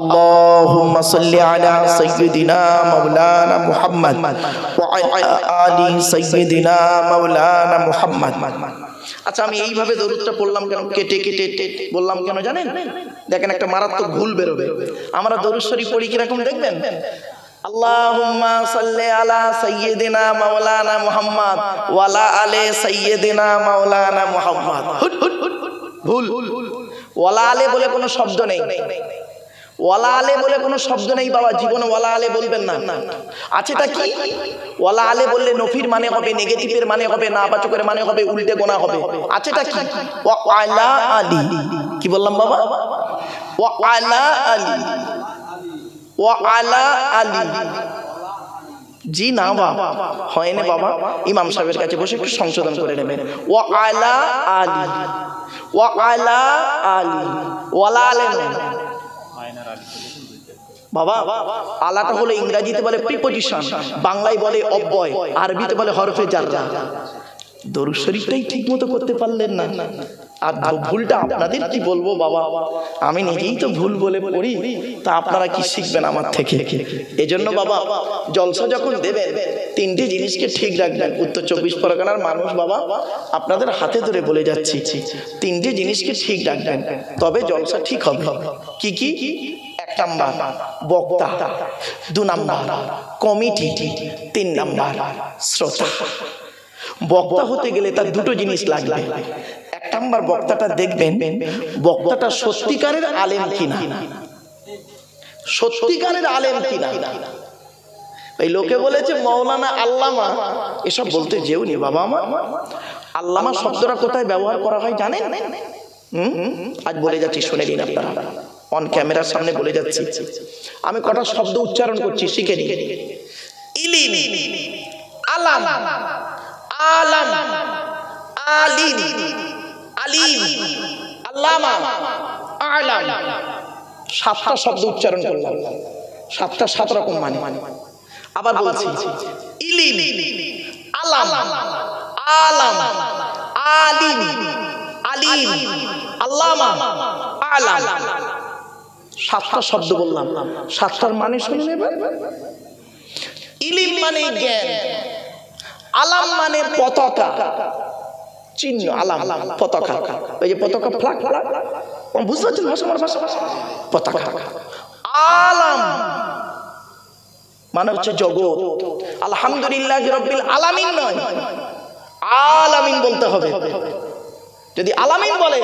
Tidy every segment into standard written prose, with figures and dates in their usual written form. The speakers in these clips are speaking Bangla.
اللهم صل على سيدنا مولانا محمد وعلى آل سيدنا مولانا محمد। আচ্ছা, আমি এইভাবে দরুদটা পড়লাম কেন, কেটে কেটে বললাম কেন জানেন? দেখেন একটা মারাত্মক ভুল বেরোবে। আমরা দরুদ শরীফ পড়ি কিরকম দেখবেন, আল্লাহুম্মা সাল্লি আলা সাইয়্যিদিনা মাওলানা মুহাম্মদ ওয়া আলা আলি সাইয়্যিদিনা মাওলানা মুহাম্মদ। ভুল। ওয়ালা আলে বলে কোনো শব্দ নেই, ওয়ালা আলে বলে কোনো শব্দ নেই বাবা, জীবনে ওয়ালা আলে বলবেন না। আচ্ছা, এটা কি? ওয়ালা আলে বললে নফির মানে হবে, নেগেটিভের মানে হবে, নাবাচকের মানে হবে, উল্টে গোনা হবে। আচ্ছা, এটা কি? ওয়া আলা আলি। কি বললাম বাবা? ওয়া আলা আলি, ওয়া আলা আলি। জি না বাবা, হয় না বাবা। ইমাম সাহেবের কাছে বসে একটু সংশোধন করে নেবেন। ওয়া আলা আলি, ওয়া আলা আলি, ওয়ালা আলে নয় বাবা। আলাটা হলো ইংরেজিতে বলে প্রিপজিশন, বাংলায় বলে অব্যয়, আরবিতে বলে হরফে জাররা। দরুদ শরীফটাই ঠিক মতো করতে পারলেন না, আর ভুলটা আপনাদের কি বলবো বাবা, আমি নিজেই তো ভুল বলে পড়ি, তা আপনারা কি শিখবেন আমার থেকে? এজন্য বাবা জলসা যখন দেবেন তিনটি জিনিসকে ঠিক রাখবেন। উত্তর 24 পরগনার মানুষ বাবা, আপনাদের হাতে ধরে বলে যাচ্ছি, তিনটি জিনিসকে ঠিক রাখবেন, তবে জলসা ঠিক হবে। কি কি? 1 নাম্বার বক্তা, 2 নাম্বার কমিটি, 3 নাম্বার শ্রোতা। বক্তা হতে গেলে তার দুটো জিনিস লাগবে। 1 নাম্বার বক্তাটা দেখবেন বক্তাটা সত্যিকারের আলেম কিনা, সত্যিকারের আলেম কিনা। এই লোকে বলেছে মৌলানা আল্লামা, এসব বলতে যেও নি বাবা। আমার আল্লামা শব্দটা কোথায় ব্যবহার করা হয় জানেন? আজ বলে যাচ্ছি, শুনে নিন আপনারা, অন ক্যামেরার সামনে বলে যাচ্ছি। আমি কটা শব্দ উচ্চারণ করছি, শিখে নিন। ইলিম, আলাম, আলাম, আলিম, আলিম, আল্লামা, আলাম। 7টা শব্দ উচ্চারণ করলাম, 7টা 7 রকম মানে। আবার বলছি, ইলিম, আলাম, আলাম, আলিম, আলিম, আল্লামা, আলাম। 7টা শব্দ বললাম, 7টার মানে শুনে নেবেন। ইলিম মানে জ্ঞান, আলাম মানে পতাকা, চিহ্ন, আলাম পতাকা, ওই যে পতাকা ফ্ল্যাগ, বুঝতে পারছেন ভাষা, আমার ভাষা, পতাকা। আলাম মানে হচ্ছে জগৎ। আলহামদুলিল্লাহ রাব্বিল আলামিন নয়, আলামিন বলতে হবে। যদি আলামিন বলে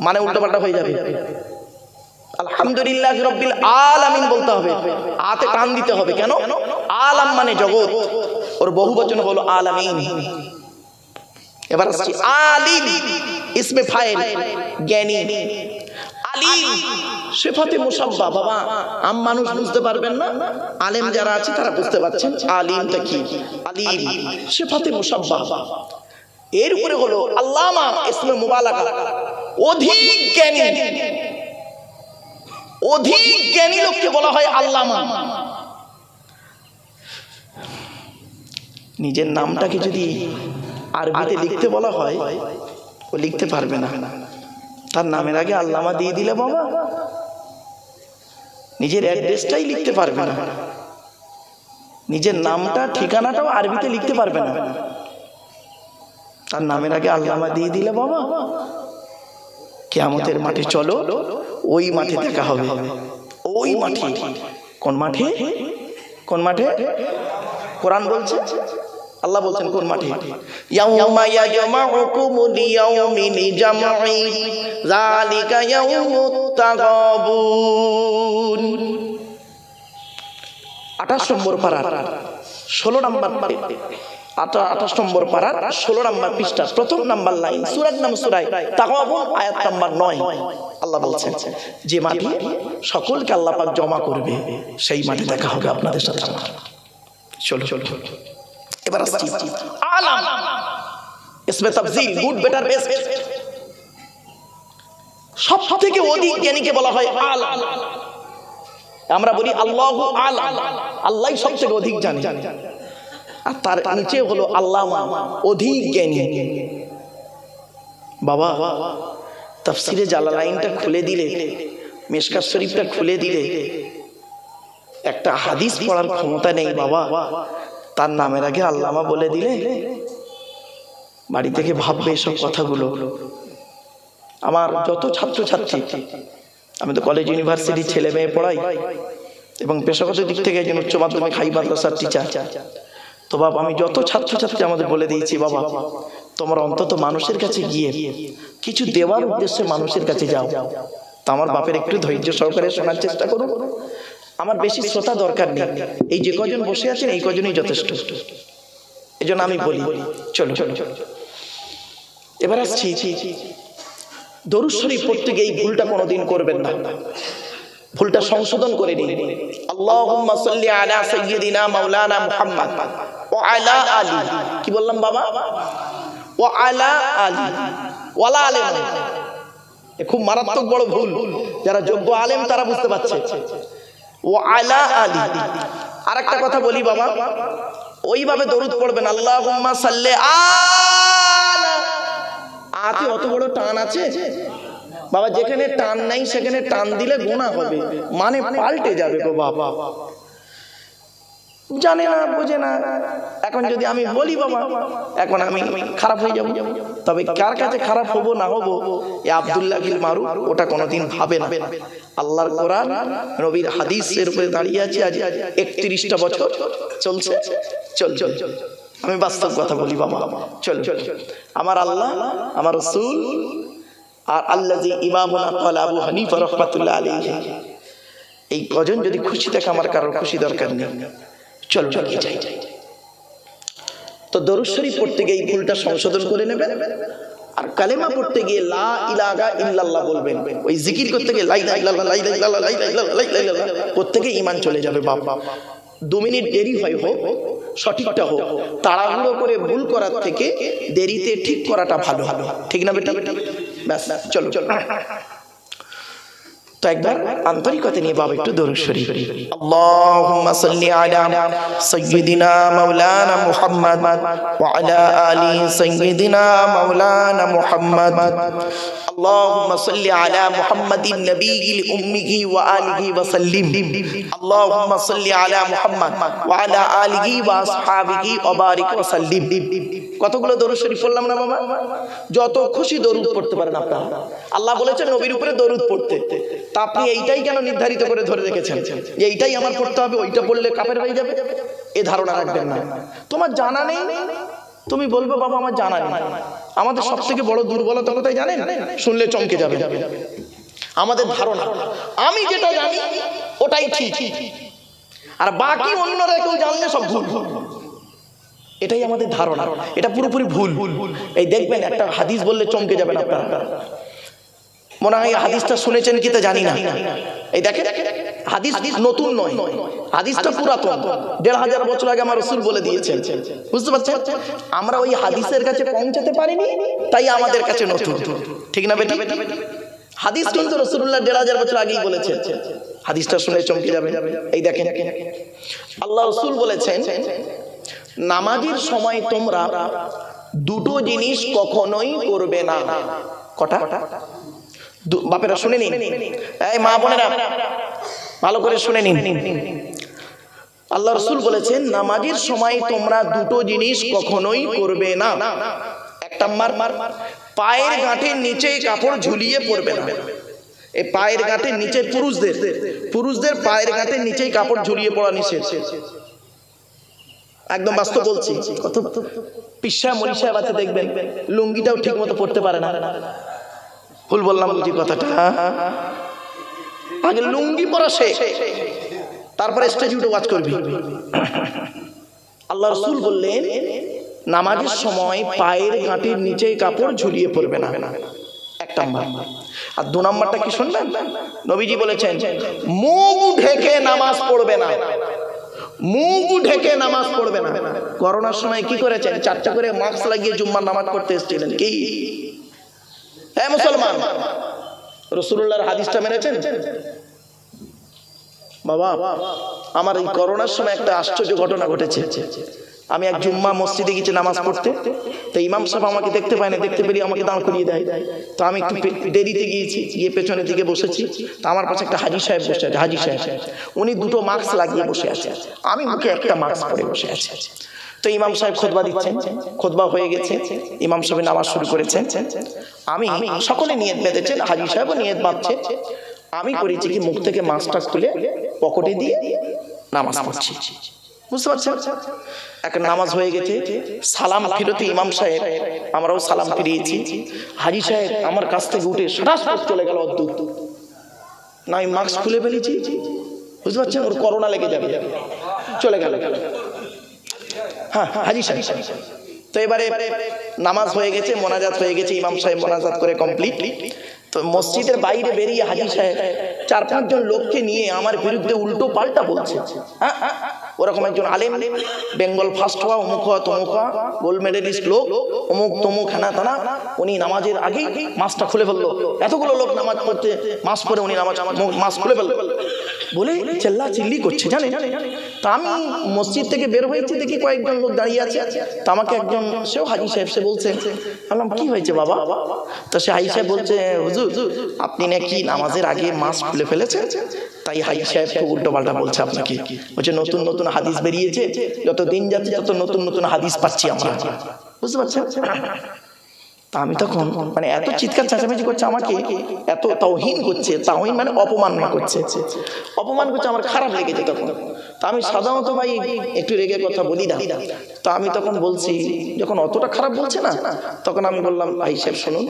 মানে উল্টোপাল্টা হয়ে যাবে। আলহামদুলিল্লাহ রাব্বিল আলামিন বলতে হবে, আতে টান দিতে হবে। কেন? আলাম মানে জগৎ, ওর বহুবচন হলো আলামিন। এবার আসছি আলিম, ইসমে ফাইল, জ্ঞানী। আলিম সিফাতে মুসাব্বা। বাবা আম মানুষ বুঝতে পারবেন না, আলেম যারা আছে তারা বুঝতে পারছেন আলিমটা কি। আলিম সিফাতে মুসাব্বা। এর উপরে হলো আল্লামা, ইসমে মুবালাগা, অধিক জ্ঞানী। অধিক জ্ঞানী লোককে বলা হয় আল্লামা। নিজের নামটাকে যদি আরবিতে লিখতে বলা হয়, ও লিখতে পারবে না। তার নামের আগে আল্লামা দিয়ে দিলে বাবা নিজের অ্যাড্রেসটাই লিখতে পারবে না, নিজের নামটা ঠিকানাটাও আরবিতে লিখতে পারবে না। তার নামের আগে আল্লামা দিয়ে দিলে বাবা কিয়ামতের মাঠে চলো, ওই মাঠে দেখা হবে। ওই মাঠে, কোন মাঠে? কোন মাঠে? কোরআন বলছে, আল্লাহ বলছেন কোন মাঠে? ইয়াউমা ইয়াজমাউকুমু লিয়াউমিল জামঈ যালিকা ইয়াউমুত তাগাবুন। 28 নম্বর পারা, 16 নম্বর, 28 নম্বর পারা 16 নম্বর পৃষ্ঠা, 1ম নাম্বার লাইন, সূরার নাম সূরা তাগাবুন, আয়াত নাম্বার 9। আল্লাহ বলছেন যে মাঠে সকলকে আল্লাহ পাক জমা করবে, সেই মাঠে দেখা হবে আপনাদের সাথে আমার। চলো এবার আসছি আলাম, ইসমে তাফজিল, গুড, বেটার, বেস্ট। সব থেকে অধিক জ্ঞানীকে বলা হয় আলাম। আমরা বলি আল্লাহু আলাম, আল্লাহই সব থেকে অধিক জানে। আর তার নিচে হলো আল্লামা, অধিক জ্ঞানী। বাবা তাফসিরে জালালাইনটা খুলে দিলে মিশকাত শরীফটা খুলে দিলে একটা হাদিস পড়ার ক্ষমতা নেই বাবা, তার নামের আগে আল্লামা বলে দিলে বাড়ি থেকে ভাববে এসব কথাগুলো। আমার যত ছাত্রছাত্রী, আমি তো কলেজ ইউনিভার্সিটি ছেলে মেয়ে পড়াই এবং পেশাগত দিক থেকে একজন উচ্চ মাধ্যমিক হাই মাদ্রাসার টিচার, তো বাবা আমি যত ছাত্রছাত্রী আমাদের বলে দিয়েছি, বাবা তোমরা অন্তত মানুষের কাছে গিয়ে কিছু দেওয়ার উদ্দেশ্যে মানুষের কাছে যাও। তো আমার বাপের একটু ধৈর্য সহকারে শোনার চেষ্টা করো, আমার বেশি শ্রোতা দরকার নেই, এই যে কজন বসে আছেন এই কজনই যথেষ্ট। এই জন্য আমি বলি চলো এবার আসছি, দরুদ শরীফ পড়তে গিয়ে এই ভুলটা কোনোদিন করবেন না, ভুলটা সংশোধন করে নিন। আল্লাহুম্মা সাল্লি আলা সাইয়্যিদিনা মাওলানা মুহাম্মদ ওয়া আলা আলি, কি বললাম বাবা? ওয়া আলা আলি, ওয়ালা আলেম, খুব মারাত্মক বড় ভুল, যারা যোগ্য আলেম তারা বুঝতে পারছে। ওয়া আলা আলি। আরেকটা কথা বলি বাবা, ওইভাবে দরুদ পড়বেন আল্লাহুম্মা সাল্লি আলা, আতে অত বড় টান আছে বাবা, যেখানে টান নাই সেখানে টান দিলে গুনাহ হবে, মানে পাল্টে যাবে গো বাবা। জানে না বোঝে না, এখন যদি আমি বলি বাবা এখন আমি খারাপ হয়ে যাব, তবে কার কাছে খারাপ হবো না হবো এ আব্দুল্লাহ বিল মারুফ ওটা কোনোদিন ভাবে না। আল্লাহর কোরআন নবীর হাদিসের উপরে দাঁড়িয়ে আছে, আজ 31টা বছর চলছে। চল আমি বাস্তব কথা বলি বাবা, চল আমার আল্লাহ আমার রাসূল আর আল্লাযী ইমামুনা ক্বালা আবু হানিফা রাহমাতুল্লাহ আলাইহি, এই কজন যদি খুশি থাকে আমার কারোর খুশি দরকার নেই। চলো যাই। তো দরুদ শরীফ পড়তে গিয়ে এই ভুলটা সংশোধন করে নেবেন, আর কালেমা পড়তে গিয়ে লা ইলাহা ইল্লাল্লাহ বলবেন। ওই জিকির করতে গিয়ে লা ইলাহা ইল্লাল্লাহ লা ইলাহা ইল্লাল্লাহ লা ইলাহা ইল্লাল্লাহ লা ইলাহা ইল্লাল্লাহ করতে গিয়ে ঈমান চলে যাবে বাবা। 2 মিনিট দেরি হয় হোক, সঠিকটা হোক, তাড়াহুড়ো করে ভুল করার থেকে দেরিতে ঠিক করাটা ভালো, ঠিক না বেটা? ব্যাস চলো। তো একবার আন্তরিকতা নিয়ে বাবা একটু দরুদ শরীফ। আল্লাহুম্মা সাল্লি আলা সাইয়্যিদিনা মাওলানা মুহাম্মদ ওয়া আলা আলি সাইয়্যিদিনা মাওলানা মুহাম্মদ। اللهم صل على محمد النبي الأمي وآله وسلم. اللهم صل على محمد وعلى آله وأصحابه وبارك وسلم. কতগুলো দরুদ শরীফ পড়লাম না বাবা? যত খুশি দরুদ পড়তে পারেন আপনারা। আল্লাহ বলেছেন নবীর উপরে দরুদ পড়তে, তা আপনি এইটাই কেন নির্ধারিত করে ধরে রেখেছেন যে এইটাই আমার পড়তে হবে, ওইটা পড়লে কাফের হয়ে যাবে? এই ধারণা রাখবেন না। তোমার জানা নেই, তুমি বলবে বাবা আমার জানা নেই। আমাদের সব থেকে বড় দুর্বলতা কোথায় জানেন? শুনলে চমকে যাবে আমাদের ধারণা আমি যেটা জানি ওটাই ঠিক, আর বাকি অন্যরা কেউ জানলে সব ভুল। এটাই আমাদের ধারণা, এটা পুরোপুরি ভুল। এই দেখবেন একটা হাদিস বললে চমকে যাবেন আপনারা। মনে হয় হাদিসটা শুনেছেন কি তা জানি না। এই দেখেন হাদিস নতুন নয়, হাদিসটা পুরাতন, 1500 বছর আগে আমার রাসূল বলে দিয়েছেন। বুঝতে পারছেন? আমরা ওই হাদিসের কাছে পৌঁছাতে পারিনি, তাই আমাদের কাছে নতুন, ঠিক না বেটা? হাদিস কিন্তু রাসূলুল্লাহ 1500 বছর আগেই বলেছেন। হাদিসটা শুনে চমকে যাবেন। এই দেখেন আল্লাহ রাসূল বলেছেন নামাজের সময় তোমরা দুটো জিনিস কখনোই করবে না। কটা? বাপেরা শুনে নিন, এই মা বোনেরা ভালো করে শুনে নিন। আল্লাহ রাসূল বলেছেন নামাজের সময় তোমরা দুটো জিনিস কখনোই করবে না। 1 নাম্বার, পায়ের গাঁটের নিচে কাপড় ঝুলিয়ে পড়বে না। এই পায়ের গাঁটের নিচে পুরুষদের পায়ের গাঁটের নিচেই কাপড় ঝুলিয়ে পড়া নিষেধ। একদম বাস্তব বলছি। কত পিসা মরিসা বাচ্চা দেখবেন লুঙ্গিটাও ঠিক মতো পড়তে পারে না। ভুল বললাম বুঝি কথাটা? আগে লুঙ্গি পরা শেখ, তারপরে স্টেজে উঠে ওয়াজ করবি। আল্লাহ রাসূল বললেন নামাজের সময় পায়ের গাঁটের নিচে কাপড় ঝুলিয়ে পড়বে না। 1 নাম্বার। আর 2 নাম্বারটা কি শুনবেন? নবীজি বলেছেন মুখ ঢেকে নামাজ পড়বে না। মুখ ঢেকে নামাজ পড়বে না। করোনার সময় কি করেছেন? 4টা করে মাস্ক লাগিয়ে জুম্মার নামাজ পড়তে এসেছিলেন কি? হ্যাঁ মুসলমান, রাসূলুল্লাহর হাদিসটা মেনেছেন? বাবা আমার এই করোনার সময় একটা আশ্চর্য ঘটনা ঘটেছে। আমি এক জুম্মা মসজিদে গেছি নামাজ পড়তে, তো ইমাম সাহেব আমাকে দেখতে পায় না, দেখতে পেলে আমাকে দাঁড় করিয়ে দেয়। তো আমি একটু দেরিতে গিয়েছি, গিয়ে পেছনের দিকে বসেছি। তো আমার পাশে একটা হাজি সাহেব বসে আছে, হাজি সাহেব উনি দুটো মাস্ক লাগিয়ে বসে আছে, আমি মুখে একটা মাস্ক পরে বসে আছি। তো ইমাম সাহেব খুতবা দিচ্ছেন, খুতবা হয়ে গেছে, ইমাম সাহেব নামাজ শুরু করেছেন। আমি সকলে নিয়ত বেঁধেছেন, হাজি সাহেবও নিয়ত বাঁধছে। আমি করেছি কি মুখ থেকে মাস্কটা খুলে পকেটে দিয়ে নামাজ পড়ছি, বুঝতে পারছেন? এখন নামাজ হয়ে গেছে, সালাম ফিরতে ইমাম সাহেব, আমরাও সালাম ফিরিয়েছি। হাজি সাহেব আমার কাছ থেকে উঠে সরাস চলে গেল অদ্ভুত না, আমি মাস্ক খুলে ফেলেছি, বুঝতে পারছেন? ওর করোনা লেগে যাবে, চলে গেল। হ্যাঁ হাজি সাহেব। তো এবারে নামাজ হয়ে গেছে, মোনাজাত হয়ে গেছে, ইমাম সাহেব মোনাজাত করে কমপ্লিট। তো মসজিদের বাইরে বেরিয়ে হাজি সাহেব 4-5 জন লোককে নিয়ে আমার বিরুদ্ধে উল্টো পাল্টা বলছে। ওরকম একজন আলেম, বেঙ্গল ফার্স্ট হওয়া, অমুক হওয়া, তমুক হওয়া, গোল্ড মেডেলিস্ট লোক, অমুক তমুক হেনা তানা, উনি নামাজের আগেই মাস্কটা খুলে ফেললো। এতগুলো লোক নামাজ পড়তে মাস্ক পরে উনি মাস্ক খুলে ফেললো বলে চেল্লা চিল্লি করছে, জানেন? তা আমি মসজিদ থেকে বের হয়েছি, দেখি কয়েকজন লোক দাঁড়িয়ে আছে। তা আমাকে একজন, সেও হাজি সাহেব, সে বলছে, বললাম কি হয়েছে বাবা? তো সে হাজি সাহেব বলছে, হুজুর আপনি নাকি নামাজের আগে মাস্ক খুলে ফেলেছেন, তাই হাজি সাহেব খুব উল্টো পাল্টা বলছে আপনাকে। বলছে নতুন নতুন হাদিস বেরিয়েছে, যত দিন যাচ্ছে তত নতুন নতুন হাদিস পাচ্ছি আমরা, বুঝতে পারছেন? তা আমি তখন মানে এত চিৎকার চেঁচামেচি করছে, আমাকে এত তাওহীন করছে, তাওহীন মানে অপমাননা করছে, অপমান করছে, আমার খারাপ লেগেছে তখন। তা আমি সাধারণত ভাই একটু রেগে কথা বলি না, তা আমি তখন বলছি, যখন অতটা খারাপ বলছে না, তখন আমি বললাম, ভাই সাহেব শুনুন,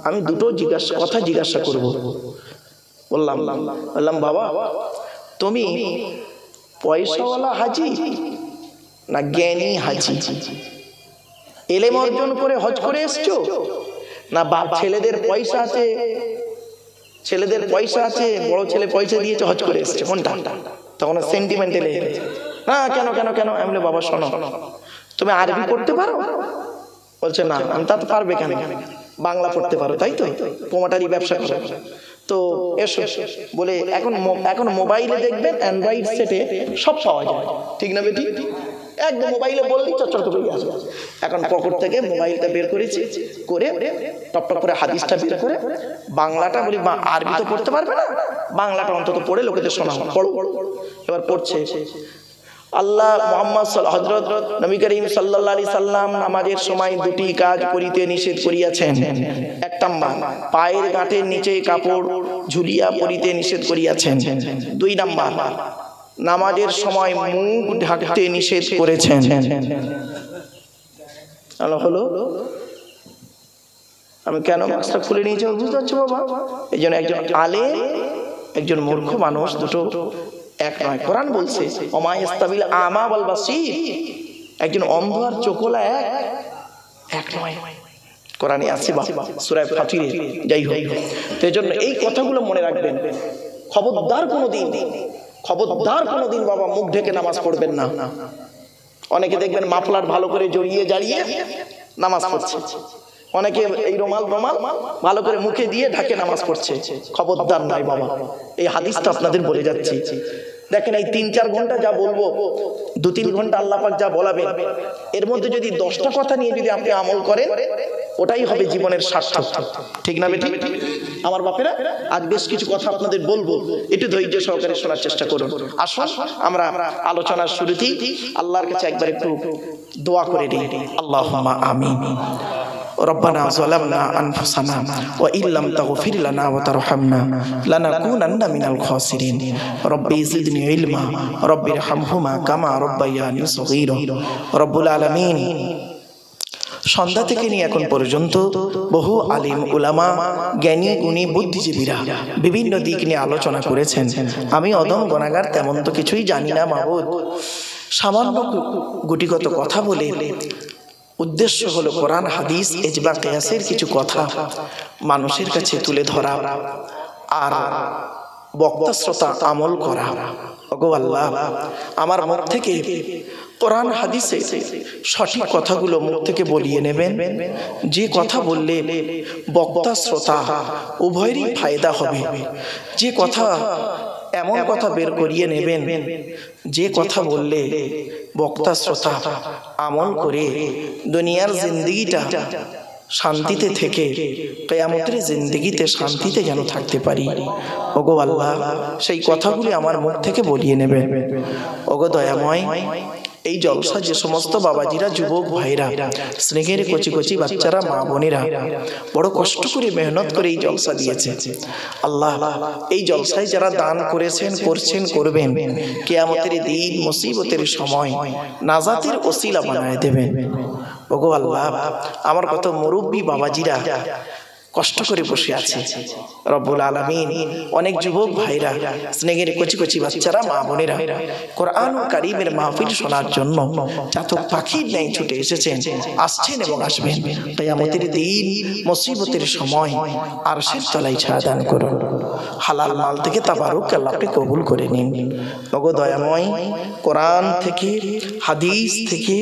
আমি দুটো কথা জিজ্ঞাসা করব। বললাম বাবা তুমি পয়সাওয়ালা হাজি না জ্ঞানী হাজি? এলেম অর্জন করে হজ করে এসছো, না ছেলেদের পয়সা আছে, বড় ছেলে পয়সা দিয়েছে হজ করে এসছে, কোনটা? তখন সেন্টিমেন্টাল না, কেন কেন কেন? আমি বলি বাবা শোনো, তুমি আরবি পড়তে পারো? বলছে না। আমি তা তো পারবে কেন, বাংলা পড়তে পারো তাই তো, প্রোমোটারি ব্যবসা করো, তো এসো বলে এখন মোবাইলে দেখবেন অ্যান্ড্রয়েড সেটে সব পাওয়া যায়, ঠিক না বেটি? একদম মোবাইলে বললেই চটচট করে আসবে। এখন পকেট থেকে মোবাইলটা বের করেছি, করে টপটপ করে হাদিসটা বের করে বাংলাটা বলি, আরবি তো পড়তে পারবে না, বাংলাটা অন্তত পড়ে লোকেদের শোনাও, পড়ো। এবার পড়ছে, আল্লাহ মুহাম্মদ হযরত নবী করিম সাল্লাল্লাহু আলাইহি সাল্লাম নামাজের সময় দুটি কাজ করিতে নিষেধ করিয়াছেন। 1 নাম্বার, পায়ের গাঁটের নিচে কাপড় ঝুলিয়া পরিতে নিষেধ করিয়াছেন। 2 নাম্বার, নামাজের সময় মুখ ঢাকতে নিষেধ করেছেন। হলো আমি কেন মাস্কটা খুলে নিয়েছি বুঝতে পারছো বাবা? এই জন্য একজন আলেম, একজন মূর্খ মানুষ দুটো এক নয়। কোরআন বলছে ওমা ইস্তাবিল আমা ওয়াল বাসীর, একজন অন্ধ আর চোখওয়ালা এক নয়, কোরআনে আছে সূরা ফাতিরে। যাই হোক, তো এই জন্য এই কথাগুলো মনে রাখবেন। খবরদার কোনোদিন বাবা মুখ ঢেকে নামাজ পড়বেন না। অনেকে দেখবেন মাফলার ভালো করে জড়িয়ে জারিয়ে নামাজ পড়ছে, অনেকে এই রুমাল ভালো করে মুখে দিয়ে ঢাকে নামাজ পড়ছে। খবরদার নয় বাবা, এই হাদিসটা আপনাদের বলে যাচ্ছি। দেখেন এই 3-4 ঘন্টা যা বলবো, 2-3 ঘন্টা আল্লাহ পাক যা বলাবেন, এর মধ্যে যদি 10টা কথা নিয়ে যদি আপনি আমল করেন, ওটাই হবে জীবনের সার্থক, ঠিক না বেটি? আমার বাপেরা, আজ বেশ কিছু কথা আপনাদের বলবো, একটু ধৈর্য সহকারে শোনার চেষ্টা করুন। আসুন আমরা আলোচনার শুরুতেই আল্লাহর কাছে একবার একটু দোয়া করে নিই। আল্লাহুম্মা আমিন। ربنا ظلمنا أنفسنا وإن لم تغفر لنا وترحمنا لنكونن من الخاسرين ربي زدني علما ربي ارحمهما كما ربياني صغيرا رب العالمين। সন্ধ্যা থেকে নিয়ে এখন পর্যন্ত বহু আলিম উলামা, জ্ঞানী গুণী বুদ্ধিজীবীরা বিভিন্ন দিক নিয়ে আলোচনা করেছেন। আমি অদম গুনাহগার, তেমন তো কিছুই জানি না মাবুদ। সামান্য গুটিগত কথা বলে উদ্দেশ্য হলো কোরআন হাদিস ইজমা কিয়াসের কিছু কথা মানুষের কাছে তুলে ধরা আর বক্তা শ্রোতা আমল করা। ওগো আল্লাহ, আমার মুখ থেকে কোরআন হাদিসে সঠিক কথাগুলো মুখ থেকে বলিয়ে নেবেন, যে কথা বললে বক্তা শ্রোতা উভয়েরই ফায়দা হবে, যে কথা এমন কথা বের করিয়ে নেবেন যে কথা বললে বক্তা শ্রোতা আমল করে দুনিয়ার জিন্দেগিটা শান্তিতে থেকে কিয়ামতের জিন্দেগিতে শান্তিতে যেন থাকতে পারি। ওগো আল্লাহ, সেই কথাগুলি আমার মুখ থেকে বলিয়ে নেবেন। ওগো দয়াময়, এই জলসা যে সমস্ত বাবাজিরা, যুবক ভাইরা, স্নেহের কচি কচি বাচ্চারা, মা বোনেরা বড় কষ্ট করে মেহনত করে এই জলসা দিয়েছে, আল্লাহ এই জলসায় যারা দান করেছেন, করছেন, করবেন, কিয়ামতের দিন মুসিবতের সময় নাজাতের ওসিলা বানায় দেবেন। ওগো আল্লাহ, আমার কত মুরব্বী বাবাজিরা কষ্ট করে বসে আছে রব্বুল আলামিন। অনেক যুবক ভাইরা, স্নেহের কচি কচি বাচ্চারা, মা বোনেরা কোরআন কারীমের মাহফিল শোনার জন্য চাতক পাখির ন্যায় ছুটে এসেছেন, আসছেন এবং আসবেন। কিয়ামতের দিন মুসিবতের সময় আরশের তলায় ছায়া দান করুন। হালাল মাল থেকে তাবারুক আল্লাহকে কবুল করে নিন। ওগো দয়াময়, কোরআন থেকে, হাদিস থেকে,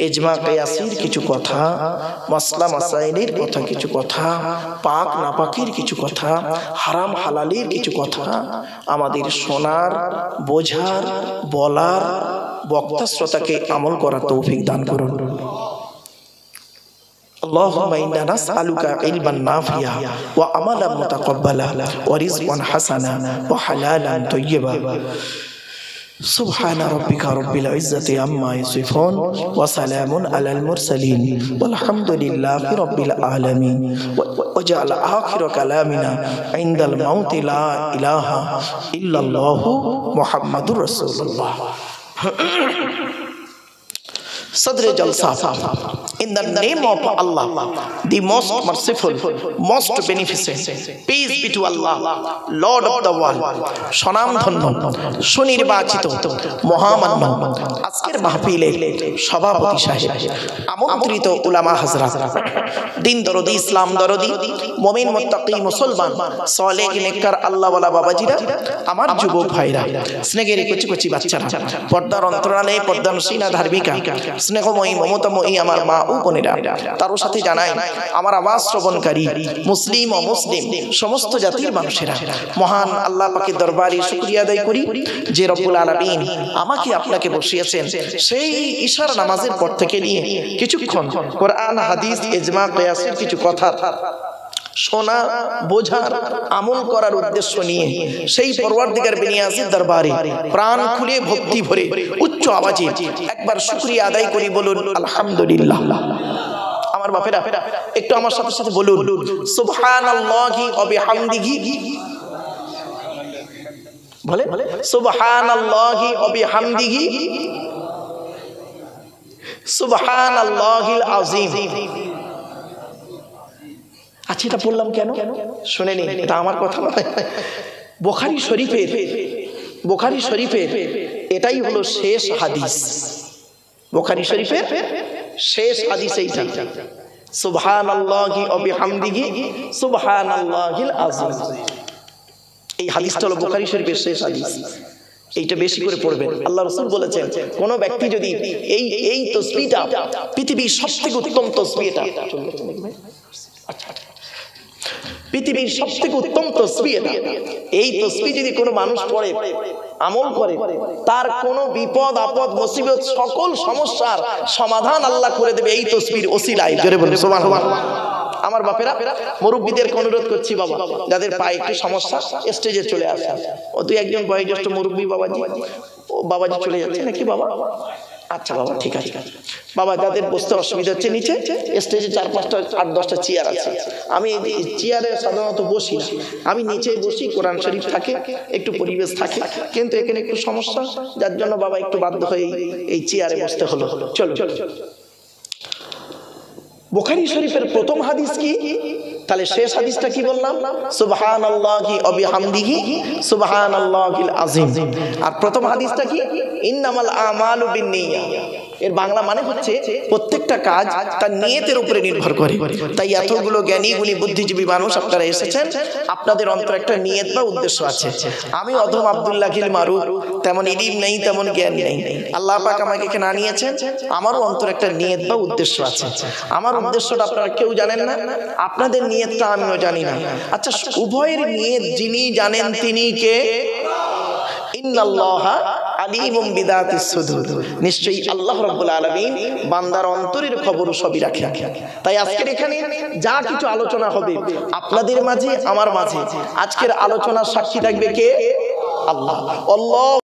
ইজমা কিয়াসের কিছু কথা, মাসলা মাসাইলের কথা কিছু কথা, পাক নাপাকের কিছু কথা, হারাম হালালের কিছু কথা আমাদের শোনার, বোঝার, বলার, বক্তা শ্রোতাকে আমল করার তৌফিক দান করুন। আল্লাহুম্মা ইন্না নাসআলুকা ইলমান নাফিয়া ওয়া আমালান মুতাকাব্বালা ওয়া রিজকান হাসানা ওয়া হালালান তাইয়্যিবা। সুবহান রাব্বিকা রাব্বিল ইজ্জাতি আম্মা ইয়াসিফুন ওয়া সালামুন আলাল মুরসালিন ওয়ালহামদুলিল্লাহি রাব্বিল আলামিন। ওয়াজআল আখির কালামিনা ইনদাল মাউতি লা ইলাহা ইল্লাল্লাহু মুহাম্মাদুর রাসূলুল্লাহ। Sadr Jalsa, in the name of Allah, the most merciful, most beneficent, peace be to Allah, Lord of the world, Shonam Dhanna, সুনির্বাচিত মহামান্য আজকের মাহফিলের সভাপতি সাহেব, আমন্ত্রিত উলামা হযরত, দিন দরদি, ইসলাম দরদি, মুমিন মুত্তাকি মুসলমান, সালেহ নেককার আল্লাহওয়ালা বাবাজিরা, আমার যুবক ভাইরা, স্নেহের কচি কচি বাচ্চারা, পর্দার অন্তরালে পর্দানসীনা ধার্মিকা, স্নেহময়ী মমতাময়ী আমার মা ও বোনেরা, তারও সাথে জানাই আমার আওয়াজ শ্রবণকারী মুসলিম ও মুসলিম সমস্ত জাতির মানুষেরা, মহান আল্লাহ পাকের দরবারে শুকরিয়া আদায় করি যে রব্বুল আলামিন আমাকে আপনাকে বসিয়েছেন সেই ইশার নামাজের পর থেকে নিয়ে কিছুক্ষণ কোরআন, হাদিস, ইজমা কিয়াসের কিছু কথা শোনা, বোঝার, আমল করার উদ্দেশ্য নিয়ে সেই পরওয়ারদিগার বেনিয়াজের দরবারে প্রাণ খুলে ভক্তি ভরে উচ্চ আওয়াজে একবার শুকরিয়া আদায় করি, বলুন আলহামদুলিল্লাহ। আমার বাপেরা একটু আমার সাথে সাথে বলুন সুবহানাল্লাহি ওয়া বিহামদিহি, বলে সুবহানাল্লাহি ওয়া বিহামদিহি, সুবহানাল্লাহিল আযীম। আচ্ছা, এটা বললাম কেন শুনে নিন, এটা আমার কথা নয়। বুখারী শরীফের এটাই হলো শেষ হাদিস। বুখারী শরীফের শেষ হাদিস এইটা, সুবহানাল্লাহি ওয়া বিহামদিহি সুবহানাল্লাহিল আযীম। এই হাদিসটা হলো বুখারী শরীফের শেষ হাদিস। এইটা বেশি করে পড়বেন। আল্লাহ রাসূল বলেছেন, কোন ব্যক্তি যদি এই তাসবিহটা, পৃথিবীর সবথেকে উত্তম তাসবিহ, এটা পৃথিবীর সবথেকে উত্তম তাসবিহ, এই তাসবিহ যদি কোনো মানুষ পড়ে, আমল করে, তার কোনো বিপদ আপদ মুসিবত সকল সমস্যার সমাধান আল্লাহ করে দেবে এই তাসবিহর ওসিলায়। জোরে বলুন সুবহানাল্লাহ। আমার বাপেরা, মুরব্বীদের অনুরোধ করছি, বাবা যাদের পায়ে একটু সমস্যা স্টেজে চলে আসে। ও দুই একজন বয়োজ্যেষ্ঠ মুরব্বী বাবাজি, ও বাবাজি চলে যাচ্ছে নাকি বাবা? আচ্ছা বাবা, ঠিক আছে বাবা। যাদের বসতে অসুবিধা হচ্ছে, নিচে স্টেজে 4-5টা 8-10টা চেয়ার আছে। আমি চেয়ারে সাধারণত বসি না, আমি নিচে বসি। কোরআন শরীফ থাকে, একটু পরিবেশ থাকে, কিন্তু এখানে একটু সমস্যা, যার জন্য বাবা একটু বাধ্য হয়ে এই চেয়ারে বসতে হলো। চলো, বুখারী শরীফের প্রথম হাদিস কি? তাহলে শেষ হাদিসটা কি বললাম? সুবহানাল্লাহি ওয়া বিহামদিহি সুবহানাল্লাহিল আযীম। আর প্রথম হাদিসটা কি? ইন্নামাল আমালু বিন্নিয়াত। এর বাংলা মানে হচ্ছে প্রত্যেকটা কাজ তার নিয়তের উপরে নির্ভর করে। তাই এতগুলো জ্ঞানী গুণী বুদ্ধিজীবী মানুষ আপনারা এসেছেন, আপনাদের অন্তরে একটা নিয়ত বা উদ্দেশ্য আছে। আমি অধম আব্দুল্লাহিল মারুফ, তেমন ইলম নেই, তেমন জ্ঞান নেই। আল্লাহ পাক আমাকে এখানে আনিয়েছেন, আমারও অন্তরে একটা নিয়ত বা উদ্দেশ্য আছে। আমার উদ্দেশ্যটা আপনারা কেউ জানেন না, আপনাদের নিয়তটা আমিও জানি না। আচ্ছা, উভয়ের নিয়ত যিনি জানেন তিনি কে? ইন্নাল্লাহা আলিমুম বিযাতিস সুদূর, নিশ্চয়ই আল্লাহ রাব্বুল আলামিন বান্দার অন্তরের খবর সবই রাখেন। তাই আজকের এখানে যা কিছু আলোচনা হবে আপনাদের মাঝে আমার মাঝে, আজকের আলোচনার সাক্ষী থাকবে কে? আল্লাহ। আল্লাহ